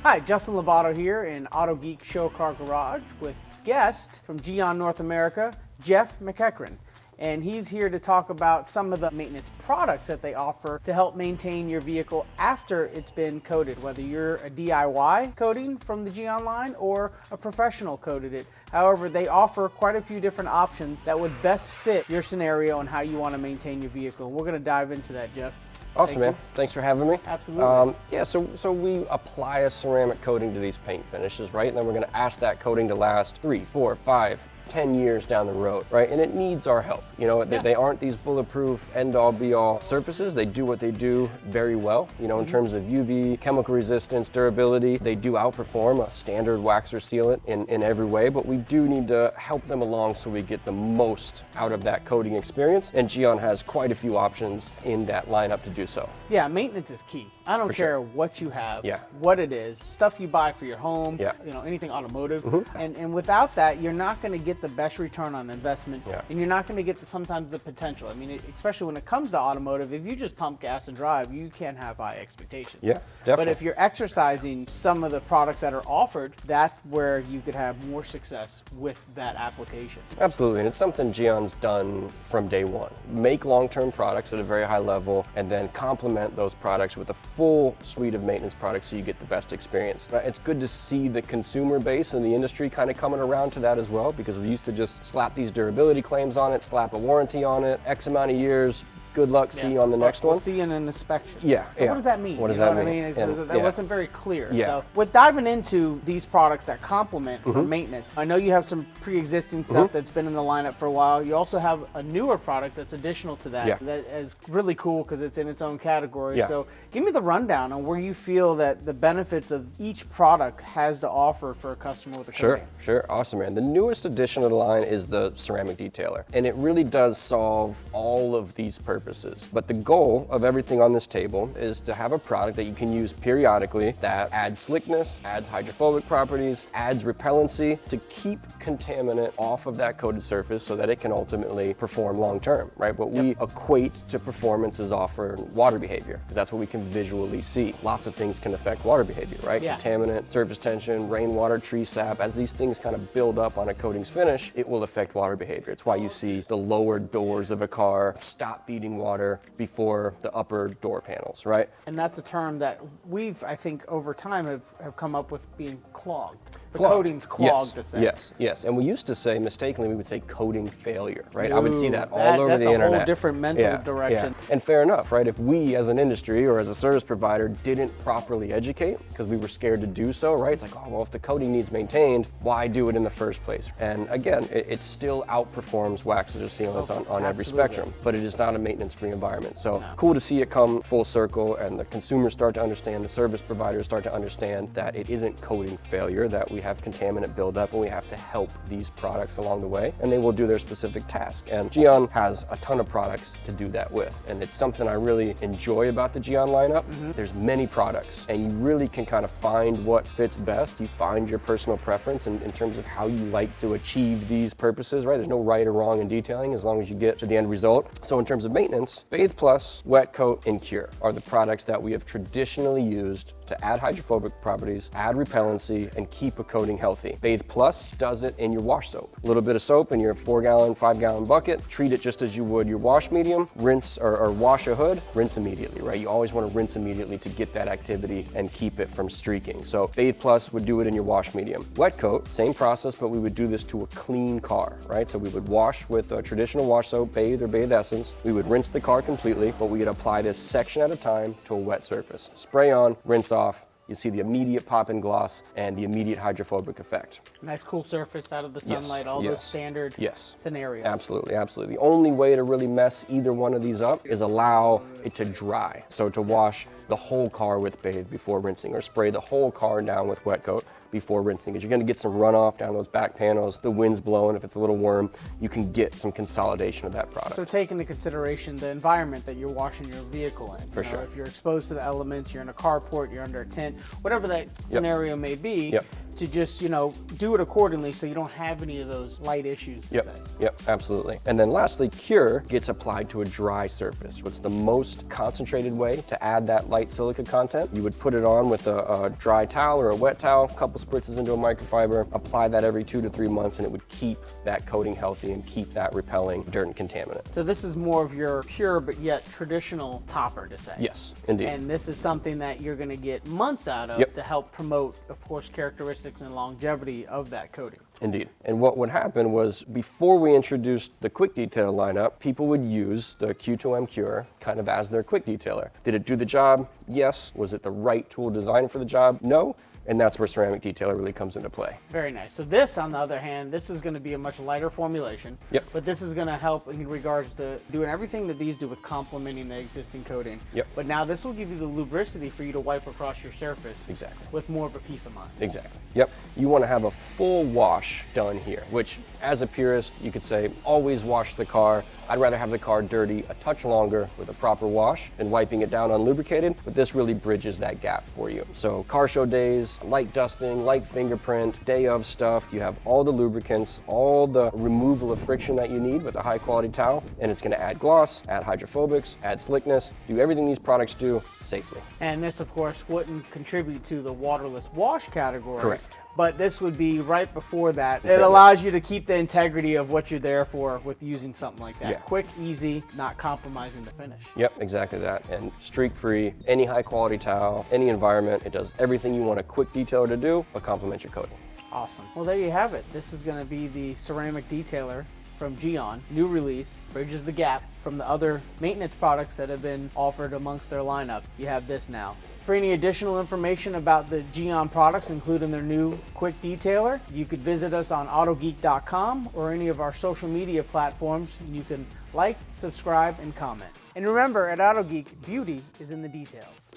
Hi, Justin Labato here in Autogeek Show Car Garage with guest from Gyeon North America, Jeff McEachran. And he's here to talk about some of the maintenance products that they offer to help maintain your vehicle after it's been coated, whether you're a DIY coating from the Gyeon line or a professional coated it. However, they offer quite a few different options that would best fit your scenario and how you want to maintain your vehicle. We're going to dive into that, Jeff. Awesome, man. Thanks for having me. Absolutely. So we apply a ceramic coating to these paint finishes, right? And then we're going to ask that coating to last 3, 4, 5, 10 years down the road, right? And it needs our help. You know, they aren't these bulletproof end-all be-all surfaces. They do what they do very well, you know, in terms of UV, chemical resistance, durability. They do outperform a standard wax or sealant in every way, but we do need to help them along so we get the most out of that coating experience. And Gyeon has quite a few options in that lineup to do so. Yeah, maintenance is key. I don't care what you have, what it is, stuff you buy for your home, you know, anything automotive. And without that, you're not going to get the best return on investment, and you're not going to get sometimes the potential. I mean, especially when it comes to automotive, if you just pump gas and drive, you can't have high expectations. Yeah, definitely. But if you're exercising some of the products that are offered, that's where you could have more success with that application. Absolutely, and it's something Gyeon's done from day one. Make long-term products at a very high level, and then complement those products with a full suite of maintenance products so you get the best experience. It's good to see the consumer base and the industry kind of coming around to that as well, because we used to just slap these durability claims on it, slap a warranty on it, X amount of years, good luck, see you on the next one. We'll see you in an inspection. Yeah. What does that mean? What does that mean? That wasn't very clear. Yeah. So with diving into these products that complement for maintenance, I know you have some pre-existing stuff that's been in the lineup for a while. You also have a newer product that's additional to that that is really cool because it's in its own category. So give me the rundown on where you feel that the benefits of each product has to offer for a customer with a coating. Sure. Awesome, man. The newest addition of the line is the Ceramic Detailer, and it really does solve all of these purposes. But the goal of everything on this table is to have a product that you can use periodically that adds slickness, adds hydrophobic properties, adds repellency to keep contaminant off of that coated surface so that it can ultimately perform long term, right? What we equate to performance is often water behavior, because that's what we can visually see. Lots of things can affect water behavior, right? Contaminant, surface tension, rainwater, tree sap. As these things kind of build up on a coating's finish, it will affect water behavior. It's why you see the lower doors of a car stop beating water before the upper door panels, right? And that's a term that we've, I think, over time have come up with being clogged. The coating's clogged, to say. Yes. And we used to say, mistakenly, we would say coating failure, right? I would see that all over the internet. That's a whole different mental direction. And fair enough, right? If we, as an industry or as a service provider, didn't properly educate because we were scared to do so, right? It's like, oh, well, if the coating needs maintained, why do it in the first place? And again, it still outperforms waxes or sealants on every spectrum, but it is not a maintenance-free environment. So cool to see it come full circle and the consumers start to understand, the service providers start to understand that it isn't coating failure, that we have contaminant buildup and we have to help these products along the way, and they will do their specific task. And Gyeon has a ton of products to do that with, and it's something I really enjoy about the Gyeon lineup. There's many products, and you really can kind of find what fits best. You find your personal preference in terms of how you like to achieve these purposes, right? There's no right or wrong in detailing as long as you get to the end result. So in terms of maintenance, Bathe Plus, WetCoat and Cure are the products that we have traditionally used to add hydrophobic properties, add repellency, and keep a coating healthy. Bathe Plus does it in your wash soap. A little bit of soap in your 4-gallon, 5-gallon bucket, treat it just as you would your wash medium, rinse or wash a hood, rinse immediately, right? You always want to rinse immediately to get that activity and keep it from streaking. So Bathe Plus would do it in your wash medium. WetCoat, same process, but we would do this to a clean car, right? So we would wash with a traditional wash soap, Bathe or Bathe Essence. We would rinse the car completely, but we would apply this section at a time to a wet surface. Spray on, rinse off. You see the immediate pop and gloss and the immediate hydrophobic effect. Nice cool surface out of the sunlight, all those standard scenarios. Absolutely. The only way to really mess either one of these up is allow it to dry. So to wash the whole car with Bathe before rinsing, or spray the whole car down with WetCoat before rinsing, because you're going to get some runoff down those back panels. The wind's blowing. If it's a little warm, you can get some consolidation of that product. So take into consideration the environment that you're washing your vehicle in. For sure. If you're exposed to the elements, you're in a carport, you're under a tent, whatever that scenario may be, to just, you know, do it accordingly so you don't have any of those light issues to say. Yep, absolutely. And then lastly, Cure gets applied to a dry surface. What's the most concentrated way to add that light silica content? You would put it on with a dry towel or a wet towel, a couple spritzes into a microfiber, apply that every 2 to 3 months, and it would keep that coating healthy and keep that repelling dirt and contaminant. So this is more of your pure but yet traditional topper to say. Yes, indeed. And this is something that you're going to get months out of to help promote, of course, characteristics and longevity of that coating. Indeed. And what would happen was, before we introduced the quick detail lineup, people would use the Q2M Cure kind of as their quick detailer. Did it do the job? Yes. Was it the right tool designed for the job? No. And that's where Ceramic Detailer really comes into play. Very nice. So this, on the other hand, this is going to be a much lighter formulation. Yep. But this is going to help in regards to doing everything that these do with complementing the existing coating. Yep. But now this will give you the lubricity for you to wipe across your surface. Exactly. With more of a peace of mind. Exactly. Yep. You want to have a full wash done here, which as a purist, you could say, always wash the car. I'd rather have the car dirty a touch longer with a proper wash than wiping it down unlubricated, but this really bridges that gap for you. So car show days, light dusting, light fingerprint, day of stuff, you have all the lubricants, all the removal of friction that you need with a high quality towel, and it's going to add gloss, add hydrophobics, add slickness, do everything these products do safely. And this, of course, wouldn't contribute to the waterless wash category. Correct. But this would be right before that. It allows you to keep the integrity of what you're there for with using something like that. Yeah. Quick, easy, not compromising the finish. Yep, exactly that. And streak-free, any high-quality towel, any environment, it does everything you want a quick detailer to do, but complements your coating. Awesome. Well, there you have it. This is going to be the Ceramic Detailer from Gyeon. New release, bridges the gap from the other maintenance products that have been offered amongst their lineup. You have this now. For any additional information about the Gyeon products, including their new quick detailer, you could visit us on Autogeek.com or any of our social media platforms. You can like, subscribe, and comment. And remember, at Autogeek, beauty is in the details.